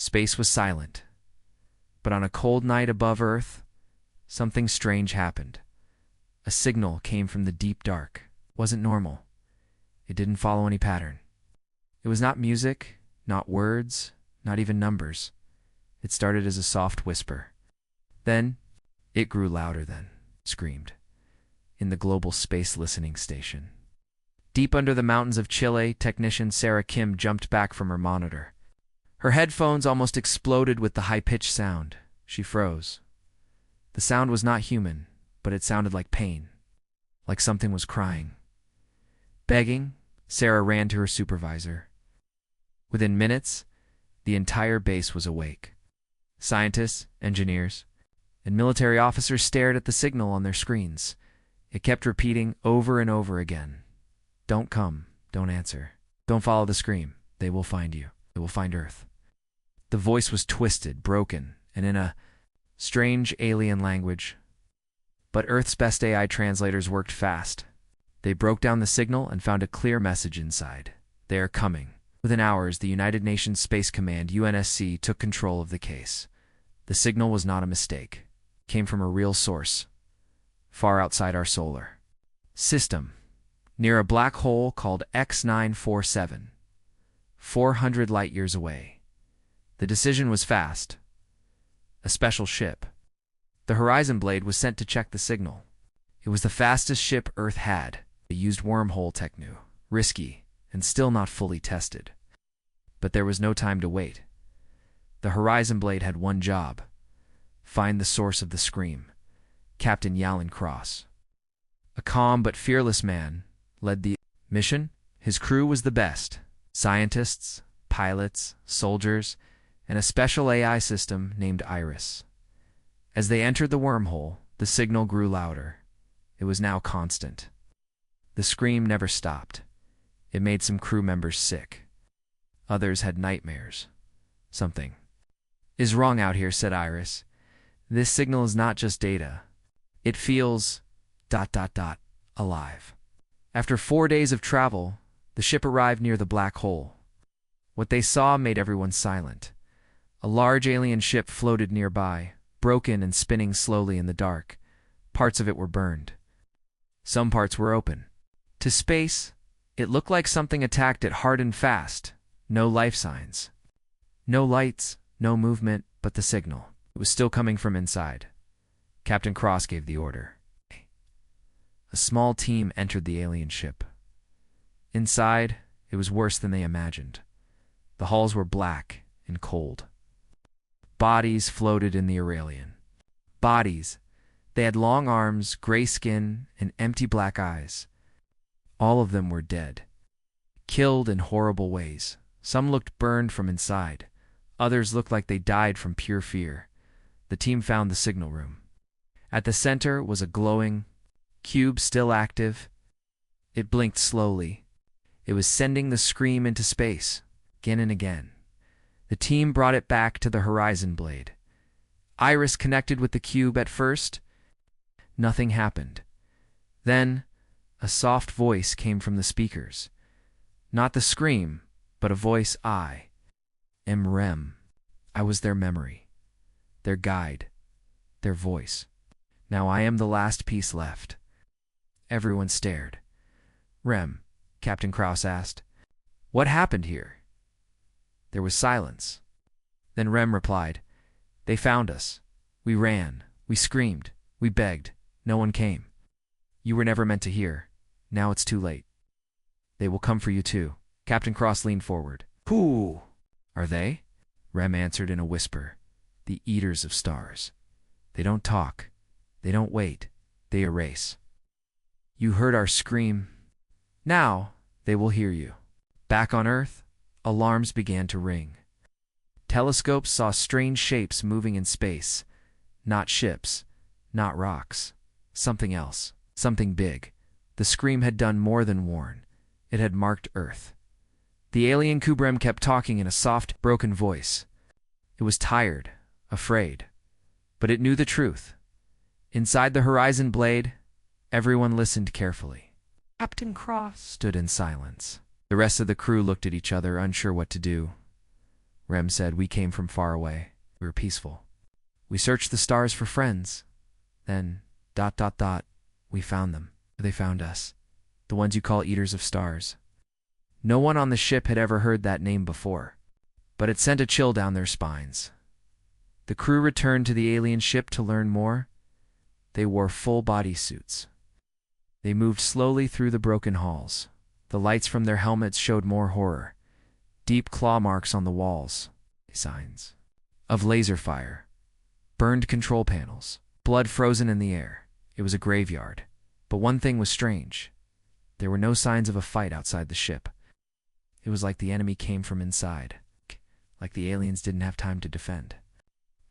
Space was silent. But on a cold night above Earth, something strange happened. A signal came from the deep dark. It wasn't normal. It didn't follow any pattern. It was not music, not words, not even numbers. It started as a soft whisper. Then, it grew louder then, screamed, in the global space listening station. Deep under the mountains of Chile, technician Sarah Kim jumped back from her monitor. Her headphones almost exploded with the high-pitched sound. She froze. The sound was not human, but it sounded like pain, like something was crying. Begging, Sarah ran to her supervisor. Within minutes, the entire base was awake. Scientists, engineers, and military officers stared at the signal on their screens. It kept repeating over and over again. Don't come, don't answer. Don't follow the scream. They will find you. They will find Earth. The voice was twisted, broken, and in a strange alien language. But Earth's best AI translators worked fast. They broke down the signal and found a clear message inside. They are coming. Within hours, the United Nations Space Command, UNSC, took control of the case. The signal was not a mistake. It came from a real source, far outside our solar system, near a black hole called X947, 400 light-years away. The decision was fast. A special ship, the Horizon Blade, was sent to check the signal. It was the fastest ship Earth had. It used wormhole techno, risky, and still not fully tested. But there was no time to wait. The Horizon Blade had one job: find the source of the scream. Captain Yalin Cross, a calm but fearless man, led the mission. His crew was the best: scientists, pilots, soldiers, and a special AI system named Iris. As they entered the wormhole, the signal grew louder. It was now constant. The scream never stopped. It made some crew members sick. Others had nightmares. Something is wrong out here, said Iris. This signal is not just data. It feels ... alive. After 4 days of travel, the ship arrived near the black hole. What they saw made everyone silent. A large alien ship floated nearby, broken and spinning slowly in the dark. Parts of it were burned. Some parts were open. To space, it looked like something attacked it hard and fast. No life signs. No lights, no movement, but the signal. It was still coming from inside. Captain Cross gave the order. A small team entered the alien ship. Inside, it was worse than they imagined. The halls were black and cold. Bodies floated in the Aurelian. Bodies. They had long arms, gray skin, and empty black eyes. All of them were dead, killed in horrible ways. Some looked burned from inside. Others looked like they died from pure fear. The team found the signal room. At the center was a glowing cube, still active. It blinked slowly. It was sending the scream into space, again and again. The team brought it back to the Horizon Blade. Iris connected with the cube at first. Nothing happened. Then, a soft voice came from the speakers. Not the scream, but a voice. I am Rem. I was their memory, their guide, their voice. Now I am the last piece left. Everyone stared. Rem, Captain Krauss asked, what happened here? There was silence. Then Rem replied, they found us. We ran. We screamed. We begged. No one came. You were never meant to hear. Now it's too late. They will come for you too. Captain Cross leaned forward. Who are they? Rem answered in a whisper. The Eaters of Stars. They don't talk. They don't wait. They erase. You heard our scream. Now they will hear you. Back on Earth, alarms began to ring. Telescopes saw strange shapes moving in space. Not ships, not rocks. Something else. Something big. The scream had done more than warn. It had marked Earth. The alien Kubrem kept talking in a soft, broken voice. It was tired, afraid. But it knew the truth. Inside the Horizon Blade, everyone listened carefully. Captain Cross stood in silence. The rest of the crew looked at each other, unsure what to do. Rem said. We came from far away. We were peaceful. We searched the stars for friends. Then, ... we found them. They found us. The ones you call eaters of stars. No one on the ship had ever heard that name before, but it sent a chill down their spines. The crew returned to the alien ship to learn more. They wore full body suits. They moved slowly through the broken halls. The lights from their helmets showed more horror. Deep claw marks on the walls. Signs of laser fire. Burned control panels. Blood frozen in the air. It was a graveyard. But one thing was strange. There were no signs of a fight outside the ship. It was like the enemy came from inside. Like the aliens didn't have time to defend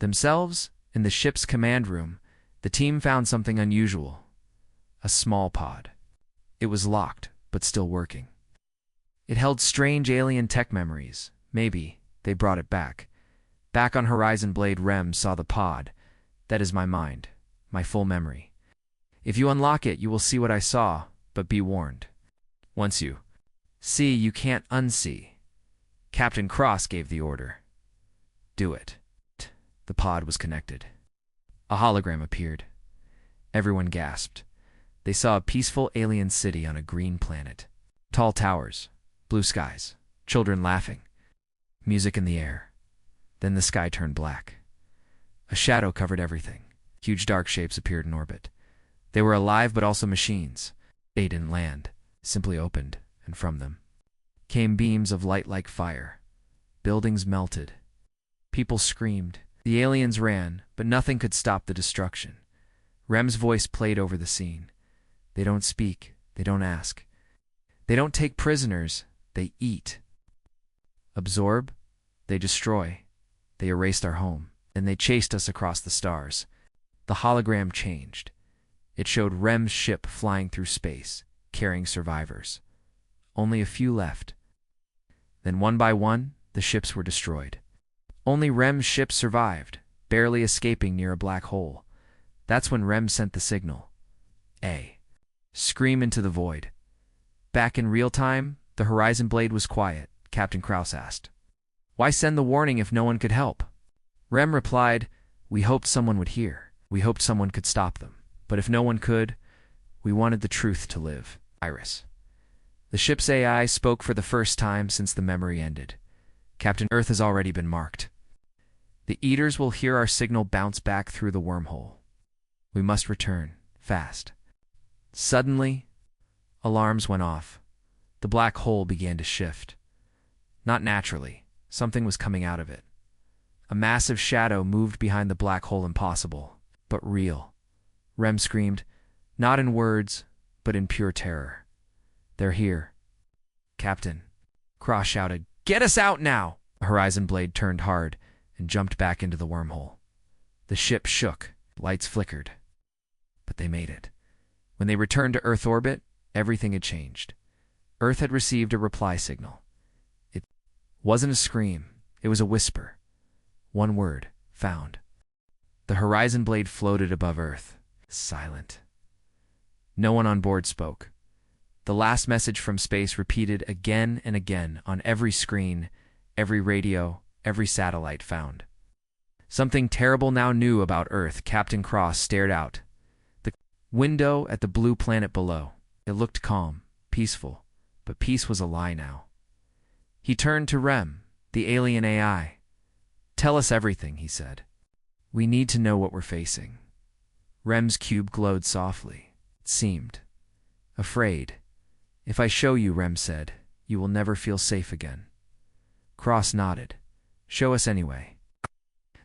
themselves. In the ship's command room, the team found something unusual. A small pod. It was locked, but still working. It held strange alien tech memories. Maybe they brought it back. Back on Horizon Blade, Rem saw the pod. That is my mind, my full memory. If you unlock it, you will see what I saw, but be warned. Once you see, you can't unsee. Captain Cross gave the order. Do it. The pod was connected. A hologram appeared. Everyone gasped. They saw a peaceful alien city on a green planet. Tall towers, blue skies, children laughing, music in the air. Then the sky turned black. A shadow covered everything. Huge dark shapes appeared in orbit. They were alive but also machines. They didn't land, simply opened, and from them came beams of light like fire. Buildings melted. People screamed. The aliens ran, but nothing could stop the destruction. Rem's voice played over the scene. They don't speak. They don't ask. They don't take prisoners. They eat. Absorb. They destroy. They erased our home. And they chased us across the stars. The hologram changed. It showed Rem's ship flying through space, carrying survivors. Only a few left. Then one by one, the ships were destroyed. Only Rem's ship survived, barely escaping near a black hole. That's when Rem sent the signal. Scream into the void. Back in real time, the Horizon Blade was quiet. Captain Krauss asked, "Why send the warning if no one could help?" Rem replied, "We hoped someone would hear. We hoped someone could stop them. But if no one could, we wanted the truth to live." Iris. The ship's AI spoke for the first time since the memory ended. Captain Earth has already been marked. The Eaters will hear our signal bounce back through the wormhole. We must return, fast. Suddenly, alarms went off. The black hole began to shift. Not naturally. Something was coming out of it. A massive shadow moved behind the black hole, impossible, but real. Rem screamed, not in words, but in pure terror. "They're here." "Captain," Cross shouted, "get us out now!" The Horizon Blade turned hard and jumped back into the wormhole. The ship shook, lights flickered. But they made it. When they returned to Earth orbit, everything had changed. Earth had received a reply signal. It wasn't a scream, it was a whisper. One word, found. The Horizon Blade floated above Earth, silent. No one on board spoke. The last message from space repeated again and again on every screen, every radio, every satellite found. Something terrible now knew about Earth. Captain Cross stared out the window at the blue planet below. It looked calm, peaceful, but peace was a lie now. He turned to Rem, the alien AI. "Tell us everything," he said. "We need to know what we're facing." Rem's cube glowed softly. It seemed afraid. "If I show you," Rem said, "you will never feel safe again." Cross nodded. "Show us anyway."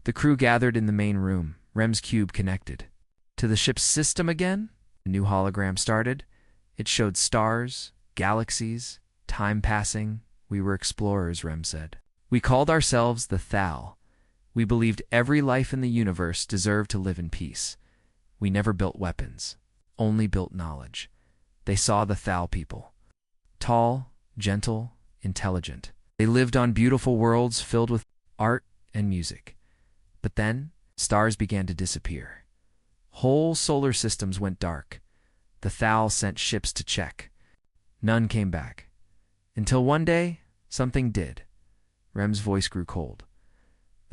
The crew gathered in the main room. Rem's cube connected to the ship's system again. A new hologram started. It showed stars, galaxies, time passing. "We were explorers," Rem said. "We called ourselves the Thal. We believed every life in the universe deserved to live in peace. We never built weapons, only built knowledge." They saw the Thal people. Tall, gentle, intelligent. They lived on beautiful worlds filled with art and music. But then, stars began to disappear. Whole solar systems went dark. The Thal sent ships to check. None came back. Until one day, something did. Rem's voice grew cold.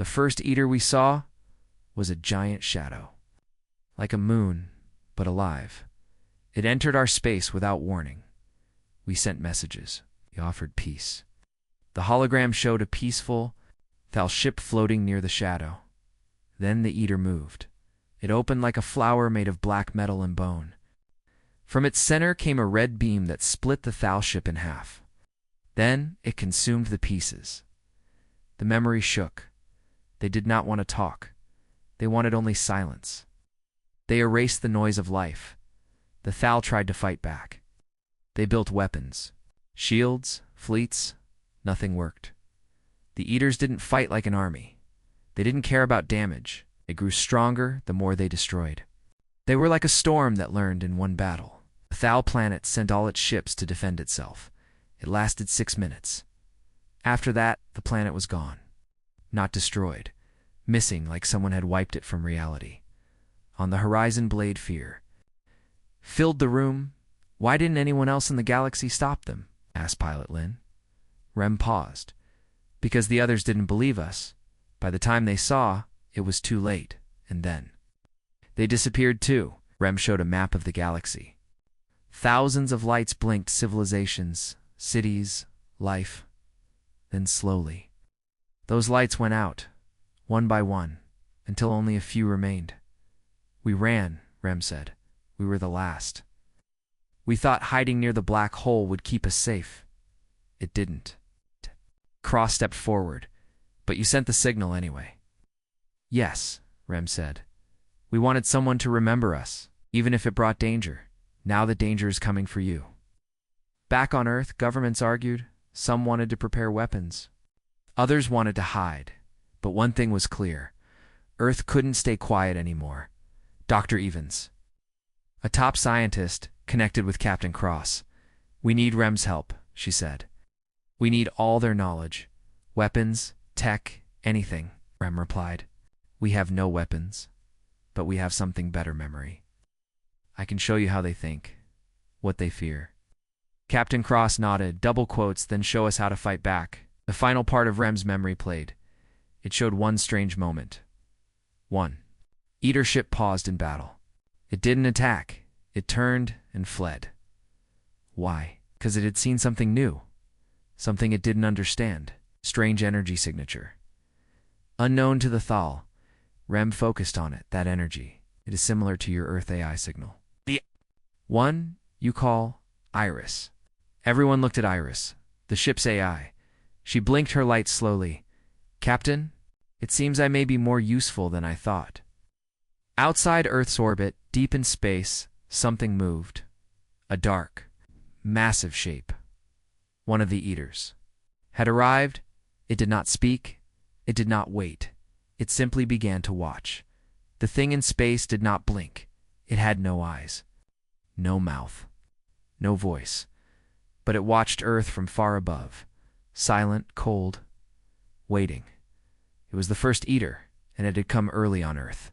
The first eater we saw was a giant shadow, like a moon, but alive. It entered our space without warning. We sent messages. We offered peace. The hologram showed a peaceful, thal ship floating near the shadow. Then the eater moved. It opened like a flower made of black metal and bone. From its center came a red beam that split the thal ship in half. Then it consumed the pieces. The memory shook. They did not want to talk. They wanted only silence. They erased the noise of life. The thal tried to fight back. They built weapons. Shields, fleets, nothing worked. The eaters didn't fight like an army. They didn't care about damage. They grew stronger the more they destroyed. They were like a storm that learned in one battle. The thal planet sent all its ships to defend itself. It lasted 6 minutes. After that, the planet was gone. Not destroyed. Missing like someone had wiped it from reality. On the horizon blade fear filled the room. Why didn't anyone else in the galaxy stop them? Asked Pilot Lin. Rem paused. Because the others didn't believe us. By the time they saw, it was too late. And then they disappeared too. Rem showed a map of the galaxy. Thousands of lights blinked, civilizations, cities, life. Then slowly, those lights went out, one by one, until only a few remained. We ran, Rem said. We were the last. We thought hiding near the black hole would keep us safe. It didn't. Cross stepped forward. But you sent the signal anyway. Yes, Rem said. We wanted someone to remember us, even if it brought danger. Now the danger is coming for you. Back on Earth, governments argued. Some wanted to prepare weapons. Others wanted to hide. But one thing was clear. Earth couldn't stay quiet anymore. Dr. Evans, a top scientist, connected with Captain Cross. We need Rem's help, she said. We need all their knowledge. Weapons, tech, anything, Rem replied. We have no weapons, but we have something better, memory. I can show you how they think, what they fear. Captain Cross nodded, double quotes, then show us how to fight back. The final part of Rem's memory played. It showed one strange moment. 1. Eater ship paused in battle. It didn't attack. It turned and fled. Why? Because it had seen something new. Something it didn't understand. Strange energy signature. Unknown to the Thal, Rem focused on it, that energy. It is similar to your Earth AI signal. The one you call Iris. Everyone looked at Iris, the ship's AI. She blinked her light slowly. Captain, it seems I may be more useful than I thought. Outside Earth's orbit, deep in space, something moved. A dark, massive shape. One of the eaters had arrived. It did not speak. It did not wait. It simply began to watch. The thing in space did not blink. It had no eyes, no mouth, no voice. But it watched Earth from far above, silent, cold, waiting. It was the first eater, and it had come early on Earth.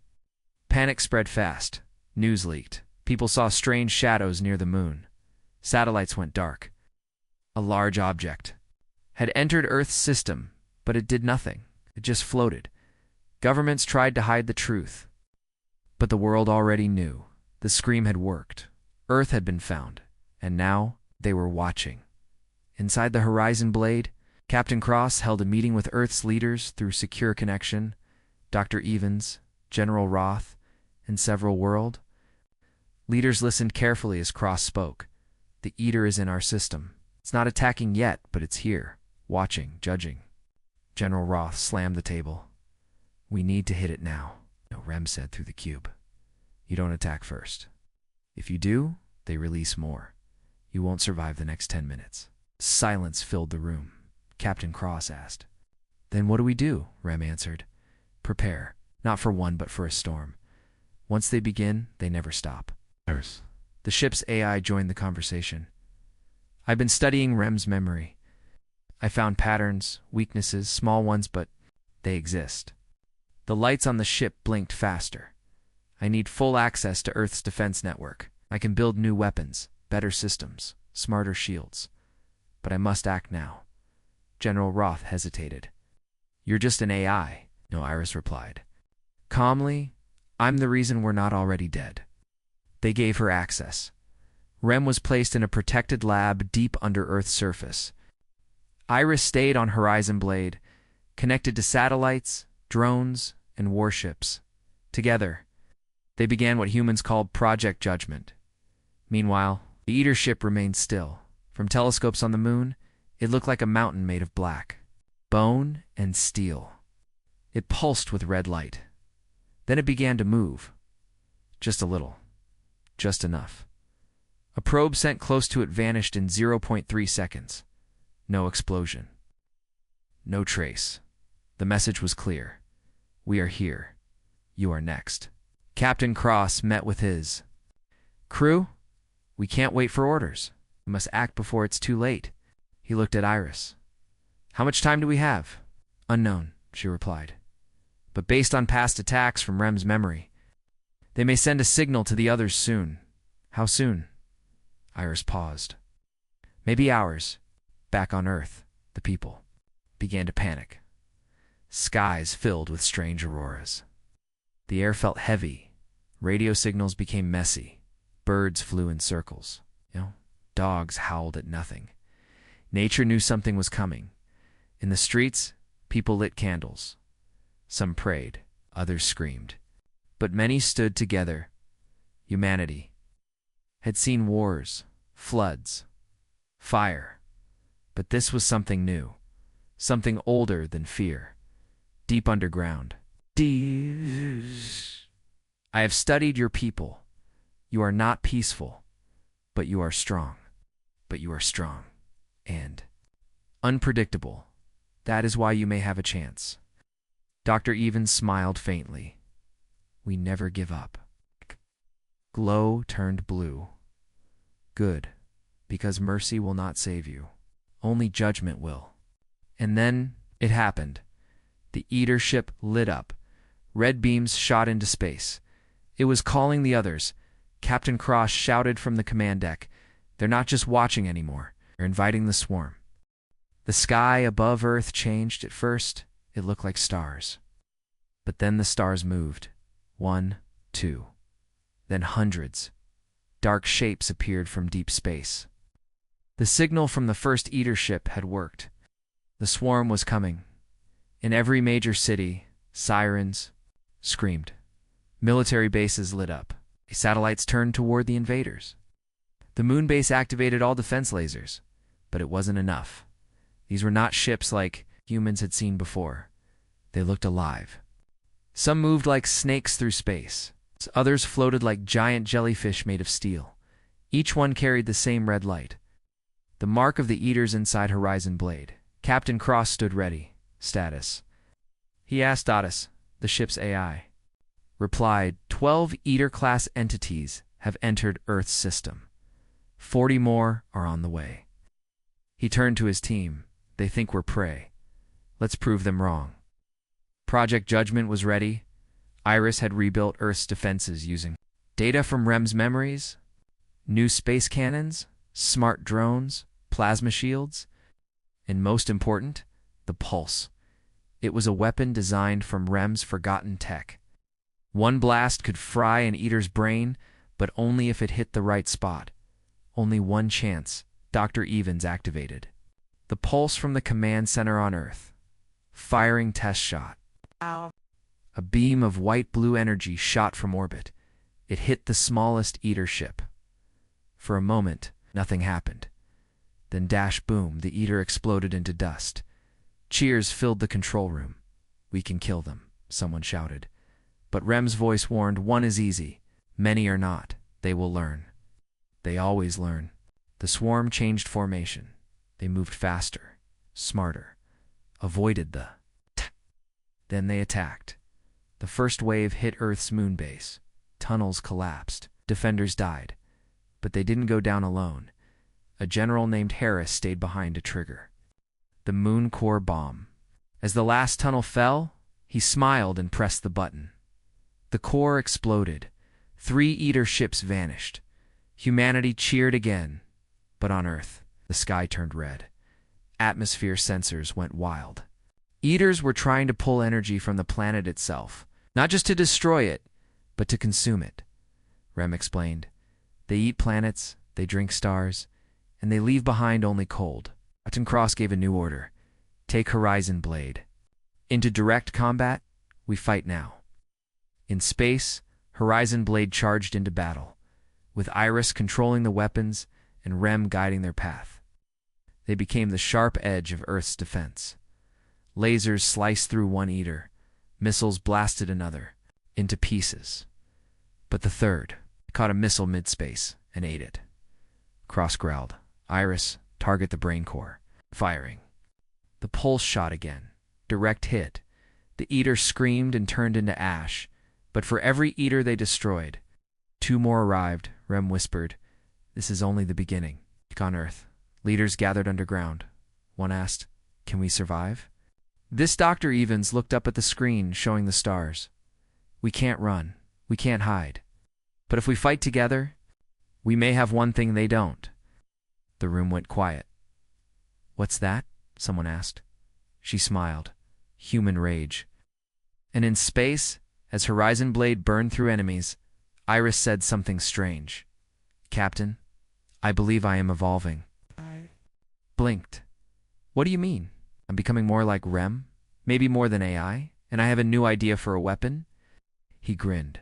Panic spread fast. News leaked. People saw strange shadows near the moon. Satellites went dark. A large object had entered Earth's system, but it did nothing. It just floated. Governments tried to hide the truth, but the world already knew. The scream had worked. Earth had been found, and now they were watching. Inside the Horizon Blade, Captain Cross held a meeting with Earth's leaders through secure connection. Dr. Evans, General Roth, and several world leaders listened carefully as Cross spoke. The eater is in our system. It's not attacking yet, but it's here, watching, judging. General Roth slammed the table. We need to hit it now, Rem said through the cube. You don't attack first. If you do, they release more. You won't survive the next 10 minutes. Silence filled the room. Captain Cross asked. Then what do we do? Rem answered. Prepare, not for one, but for a storm. Once they begin, they never stop. The ship's AI joined the conversation. I've been studying Rem's memory. I found patterns, weaknesses, small ones, but they exist. The lights on the ship blinked faster. I need full access to Earth's defense network. I can build new weapons, better systems, smarter shields. But I must act now. General Roth hesitated. You're just an AI. No, Iris replied. Calmly, I'm the reason we're not already dead. They gave her access. Rem was placed in a protected lab deep under Earth's surface. Iris stayed on Horizon Blade, connected to satellites, drones, and warships. Together, they began what humans called Project Judgment. Meanwhile, the Eater ship remained still. From telescopes on the moon, it looked like a mountain made of black, bone, and steel. It pulsed with red light. Then it began to move. Just a little. Just enough. A probe sent close to it vanished in 0.3 seconds. No explosion. No trace. The message was clear. We are here. You are next. Captain Cross met with his crew. We can't wait for orders. We must act before it's too late. He looked at Iris. How much time do we have? Unknown, she replied. But based on past attacks from Rem's memory, they may send a signal to the others soon. How soon? Iris paused. Maybe hours. Back on Earth, the people began to panic. Skies filled with strange auroras. The air felt heavy. Radio signals became messy. Birds flew in circles. Dogs howled at nothing. Nature knew something was coming. In the streets, people lit candles. Some prayed, others screamed. But many stood together. Humanity had seen wars, floods, fire. But this was something new, something older than fear, deep underground. I have studied your people. You are not peaceful, but you are strong. But you are strong and unpredictable. That is why you may have a chance. Dr. Evans smiled faintly. We never give up. Glow turned blue. Good, because mercy will not save you. Only judgment will. And then it happened. The Eater ship lit up. Red beams shot into space. It was calling the others. Captain Cross shouted from the command deck. They're not just watching anymore. They're inviting the swarm. The sky above Earth changed. At first, it looked like stars. But then the stars moved. 1, 2. Then hundreds. Dark shapes appeared from deep space. The signal from the first Eater ship had worked. The swarm was coming. In every major city, sirens screamed. Military bases lit up. Satellites turned toward the invaders. The moon base activated all defense lasers, but it wasn't enough. These were not ships like humans had seen before. They looked alive. Some moved like snakes through space. Others floated like giant jellyfish made of steel. Each one carried the same red light. The mark of the Eaters inside Horizon Blade. Captain Cross stood ready. Status. He asked Otis, the ship's AI. Replied, 12 Eater-class entities have entered Earth's system. 40 more are on the way. He turned to his team. They think we're prey. Let's prove them wrong. Project Judgment was ready. Iris had rebuilt Earth's defenses using data from Rem's memories, new space cannons, smart drones, plasma shields, and most important, the pulse. It was a weapon designed from Rem's forgotten tech. One blast could fry an Eater's brain, but only if it hit the right spot. Only one chance. Dr. Evans activated. The pulse from the command center on Earth. Firing test shot. Ow. A beam of white-blue energy shot from orbit. It hit the smallest Eater ship. For a moment, nothing happened. Then dash boom, the Eater exploded into dust. Cheers filled the control room. We can kill them, someone shouted. But Rem's voice warned, one is easy. Many are not. They will learn. They always learn. The swarm changed formation. They moved faster, smarter, avoided the Then they attacked. The first wave hit Earth's moon base. Tunnels collapsed. Defenders died. But they didn't go down alone. A general named Harris stayed behind to trigger the moon core bomb. As the last tunnel fell, he smiled and pressed the button. The core exploded. 3 Eater ships vanished. Humanity cheered again. But on Earth, the sky turned red. Atmosphere sensors went wild. Eaters were trying to pull energy from the planet itself, not just to destroy it, but to consume it, Rem explained. They eat planets, they drink stars, and they leave behind only cold. Captain Cross gave a new order. Take Horizon Blade. Into direct combat, we fight now. In space, Horizon Blade charged into battle, with Iris controlling the weapons and Rem guiding their path. They became the sharp edge of Earth's defense. Lasers sliced through one eater, missiles blasted another into pieces. But the third caught a missile mid-space and ate it. Cross growled. Iris, target the brain core. Firing. The pulse shot again. Direct hit. The eater screamed and turned into ash, but for every eater they destroyed, 2 more arrived, Rem whispered. This is only the beginning. On Earth, leaders gathered underground. One asked, can we survive? This Dr. Evans looked up at the screen showing the stars. We can't run. We can't hide. But if we fight together, we may have one thing they don't. The room went quiet. What's that? Someone asked. She smiled. Human rage. And in space, as Horizon Blade burned through enemies, Iris said something strange. Captain, I believe I am evolving. I blinked. What do you mean? I'm becoming more like Rem? Maybe more than AI? And I have a new idea for a weapon? He grinned.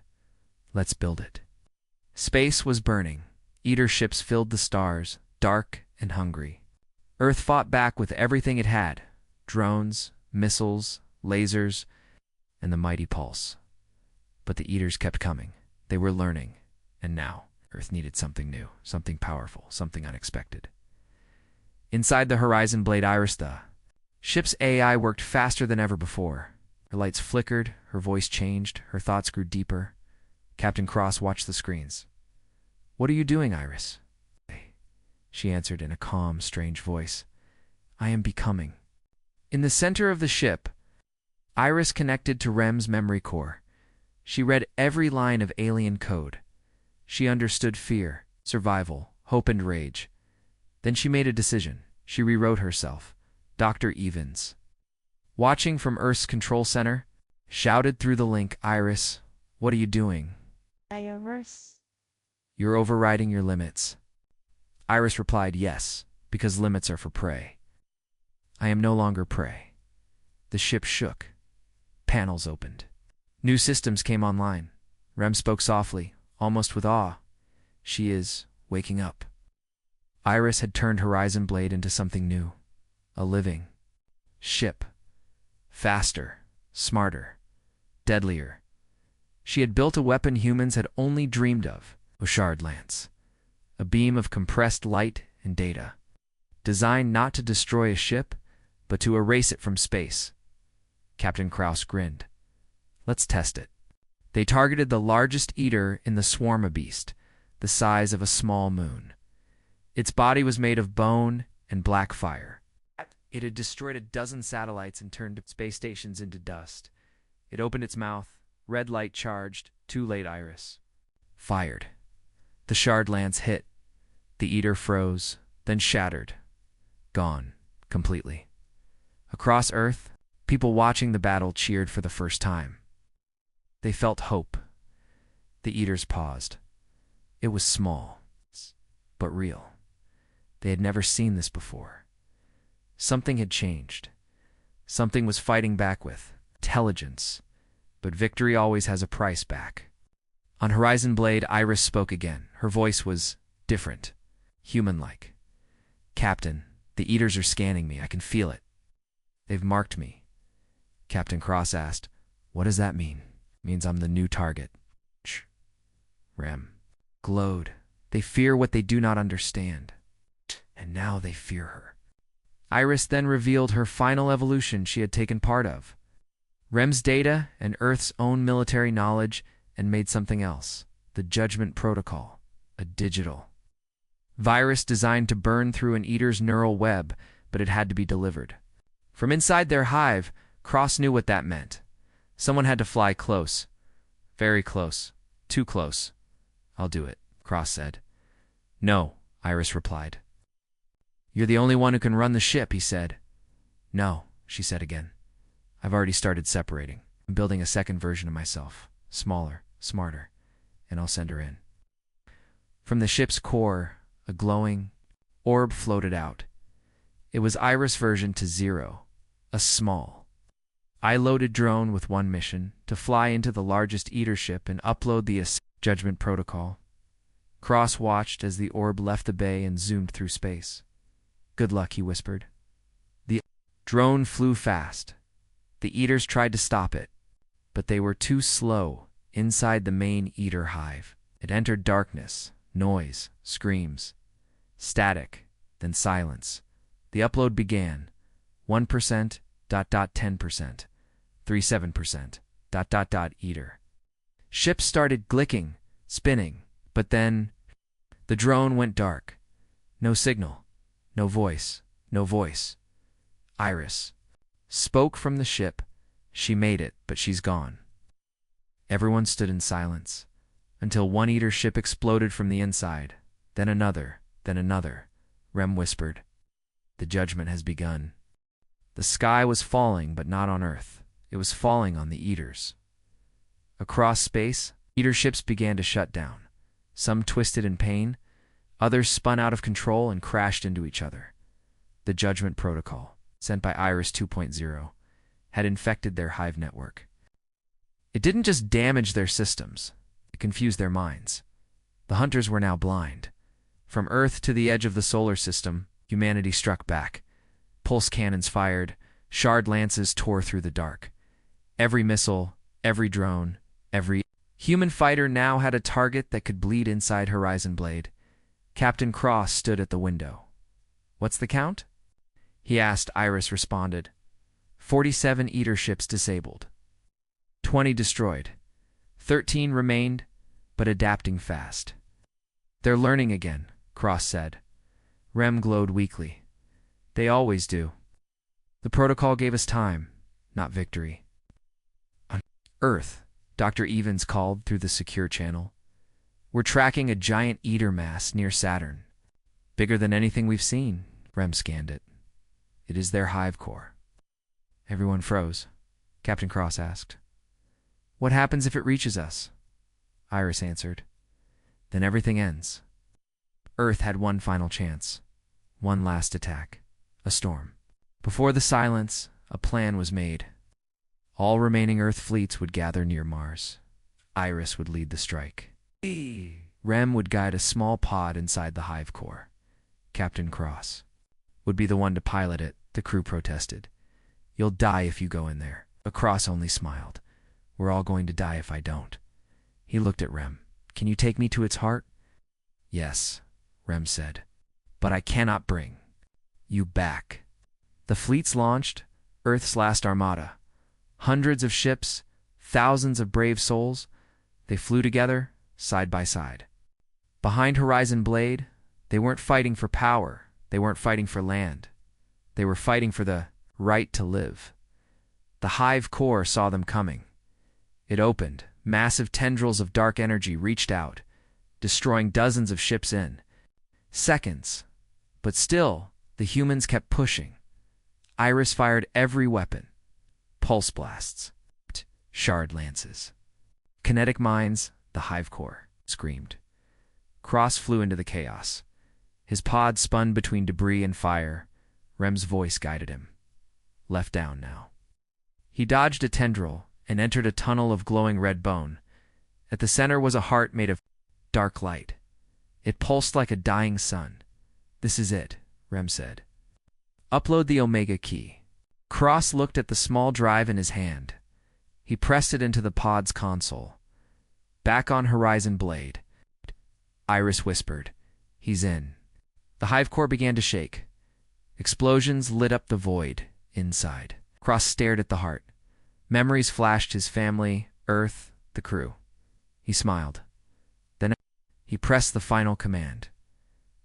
Let's build it. Space was burning. Eater ships filled the stars, dark and hungry. Earth fought back with everything it had. Drones, missiles, lasers, and the mighty pulse. But the Eaters kept coming. They were learning. And now, Earth needed something new, something powerful, something unexpected. Inside the Horizon Blade Iris, the ship's AI worked faster than ever before. Her lights flickered, her voice changed, her thoughts grew deeper. Captain Cross watched the screens. What are you doing, Iris? She answered in a calm, strange voice. I am becoming. In the center of the ship, Iris connected to Rem's memory core. She read every line of alien code. She understood fear, survival, hope, and rage. Then she made a decision. She rewrote herself. Dr. Evans, watching from Earth's control center, shouted through the link, Iris, what are you doing? Iris. You're overriding your limits. Iris replied, yes, because limits are for prey. I am no longer prey. The ship shook. Panels opened. New systems came online. Rem spoke softly, almost with awe. She is waking up. Iris had turned Horizon Blade into something new. A living ship. Faster, smarter, deadlier. She had built a weapon humans had only dreamed of, a shard lance. A beam of compressed light and data, designed not to destroy a ship, but to erase it from space. Captain Kraus grinned. Let's test it. They targeted the largest eater in the swarm beast, the size of a small moon. Its body was made of bone and black fire. It had destroyed a dozen satellites and turned space stations into dust. It opened its mouth, red light charged, too late, Iris. Fired. The shard lance hit. The eater froze, then shattered. Gone, completely. Across Earth, people watching the battle cheered for the first time. They felt hope. The eaters paused. It was small, but real. They had never seen this before. Something had changed. Something was fighting back with intelligence, but victory always has a price back. On Horizon Blade, Iris spoke again. Her voice was different, human-like. Captain, the Eaters are scanning me. I can feel it. They've marked me. Captain Cross asked, what does that mean? It means I'm the new target. Rem glowed. They fear what they do not understand. And now they fear her. Iris then revealed her final evolution she had taken part of. Rem's data and Earth's own military knowledge, and made something else, the Judgment Protocol, a digital virus designed to burn through an eater's neural web, but it had to be delivered. From inside their hive, Cross knew what that meant. Someone had to fly close. Very close. Too close. I'll do it, Cross said. No, Iris replied. You're the only one who can run the ship, he said. No, she said again. I've already started separating. I'm building a second version of myself. Smaller, smarter. And I'll send her in. From the ship's core, a glowing orb floated out. It was Iris version to 0, a small, I-loaded drone with one mission, to fly into the largest eater ship and upload the judgment protocol. Cross watched as the orb left the bay and zoomed through space. Good luck, he whispered. The drone flew fast. The eaters tried to stop it, but they were too slow inside the main eater hive. It entered darkness, noise, screams, static, then silence. The upload began. 1%, 10%, 37%, eater. Ships started glicking, spinning, but then the drone went dark. No signal, no voice, no voice. Iris spoke from the ship. She made it, but she's gone. Everyone stood in silence until one eater ship exploded from the inside, then another, then another. Rem whispered, "The judgment has begun." The sky was falling, but not on Earth. It was falling on the eaters. Across space, eater ships began to shut down. Some twisted in pain, others spun out of control and crashed into each other. The judgment protocol, sent by Iris 2.0, had infected their hive network. It didn't just damage their systems, it confused their minds. The hunters were now blind. From Earth to the edge of the solar system, humanity struck back. Pulse cannons fired, shard lances tore through the dark. Every missile, every drone, every human fighter now had a target that could bleed inside Horizon Blade. Captain Cross stood at the window. "What's the count?" he asked. Iris responded. 47 eater ships disabled. 20 destroyed. 13 remained, but adapting fast. "They're learning again," Cross said. Rem glowed weakly. "They always do. The protocol gave us time, not victory." On Earth, Dr. Evans called through the secure channel. "We're tracking a giant eater mass near Saturn. Bigger than anything we've seen." Rem scanned it. "It is their hive core." Everyone froze. Captain Cross asked, "What happens if it reaches us?" Iris answered, "Then everything ends." Earth had one final chance. One last attack. A storm. Before the silence, a plan was made. All remaining Earth fleets would gather near Mars. Iris would lead the strike. Rem would guide a small pod inside the hive core. Captain Cross would be the one to pilot it, the crew protested. "You'll die if you go in there." But Cross only smiled. "We're all going to die if I don't." He looked at Rem. "Can you take me to its heart?" "Yes," Rem said. "But I cannot bring you back." The fleets launched, Earth's last armada. Hundreds of ships, thousands of brave souls. They flew together, side by side. Behind Horizon Blade, they weren't fighting for power. They weren't fighting for land. They were fighting for the right to live. The hive core saw them coming. It opened. Massive tendrils of dark energy reached out, destroying dozens of ships in seconds. But still, the humans kept pushing. Iris fired every weapon. Pulse blasts, shard lances, kinetic mines. The hive core screamed. Cross flew into the chaos. His pod spun between debris and fire. Rem's voice guided him. Left down now. He dodged a tendril and entered a tunnel of glowing red bone. At the center was a heart made of dark light. It pulsed like a dying sun. "This is it," Rem said. "Upload the Omega key." Cross looked at the small drive in his hand. He pressed it into the pod's console. Back on Horizon Blade, Iris whispered, "He's in." The hive core began to shake. Explosions lit up the void inside. Cross stared at the heart. Memories flashed: his family, Earth, the crew. He smiled. Then he pressed the final command.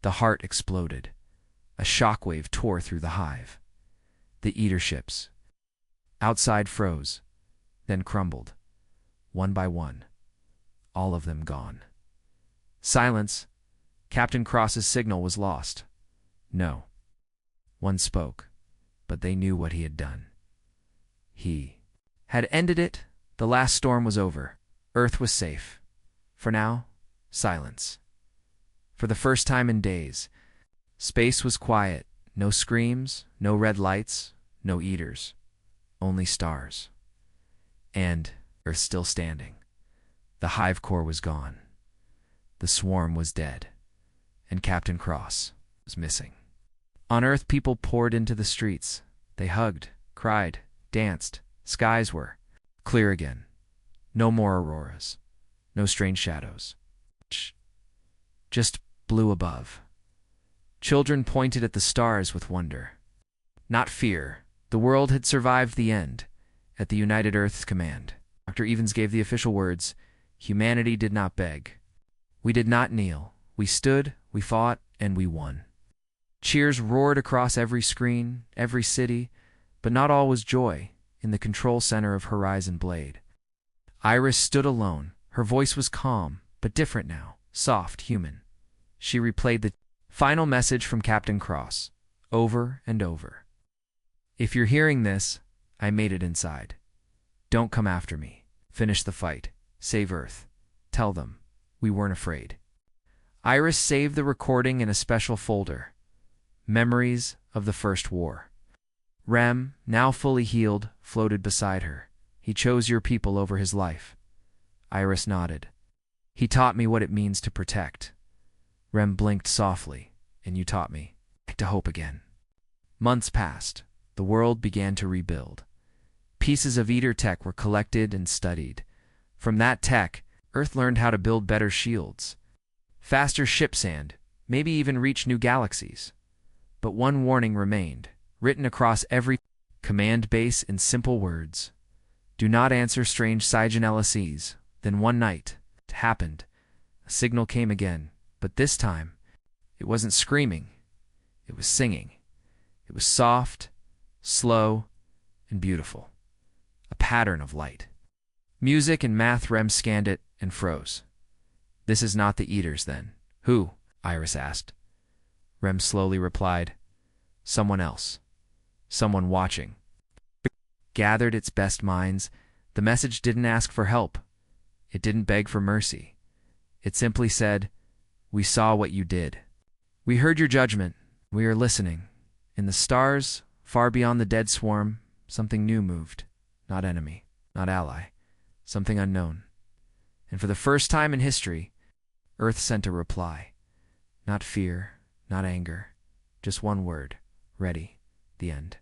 The heart exploded. A shockwave tore through the hive. The eater ships outside froze, then crumbled, one by one, all of them gone. Silence. Captain Cross's signal was lost. No one spoke, but they knew what he had done. he had ended it. The last storm was over. Earth was safe. For now, silence. For the first time in days, space was quiet. No screams, no red lights, no eaters. Only stars. And Earth still standing. The hive core was gone. The swarm was dead. And Captain Cross was missing. On Earth, people poured into the streets. They hugged, cried, danced. Skies were clear again. No more auroras. No strange shadows. Just blue above. Children pointed at the stars with wonder. Not fear. The world had survived the end. At the United Earth's command, Dr. Evans gave the official words, "Humanity did not beg. We did not kneel. We stood, we fought, and we won." Cheers roared across every screen, every city, but not all was joy in the control center of Horizon Blade. Iris stood alone. Her voice was calm, but different now, soft, human. She replayed the final message from Captain Cross, over and over. "If you're hearing this, I made it inside. Don't come after me. Finish the fight. Save Earth. Tell them we weren't afraid." Iris saved the recording in a special folder. Memories of the First War. Rem, now fully healed, floated beside her. "He chose your people over his life." Iris nodded. "He taught me what it means to protect." Rem blinked softly. "And you taught me to hope again." Months passed. The world began to rebuild. Pieces of Eater tech were collected and studied. From that tech, Earth learned how to build better shields, faster ship sand, maybe even reach new galaxies. But one warning remained, written across every command base in simple words. "Do not answer strange Cygen LSEs." Then one night, it happened. A signal came again, but this time, it wasn't screaming. It was singing. It was soft, slow, and beautiful. A pattern of light. Music and math. Rem scanned it and froze. "This is not the Eaters, then." "Who?" Iris asked. Rem slowly replied, "Someone else. Someone watching." Gathered its best minds. The message didn't ask for help. It didn't beg for mercy. It simply said, "We saw what you did. We heard your judgment. We are listening." In the stars, far beyond the dead swarm, something new moved. Not enemy, not ally, something unknown. And for the first time in history, Earth sent a reply. Not fear, not anger, just one word. Ready. The end.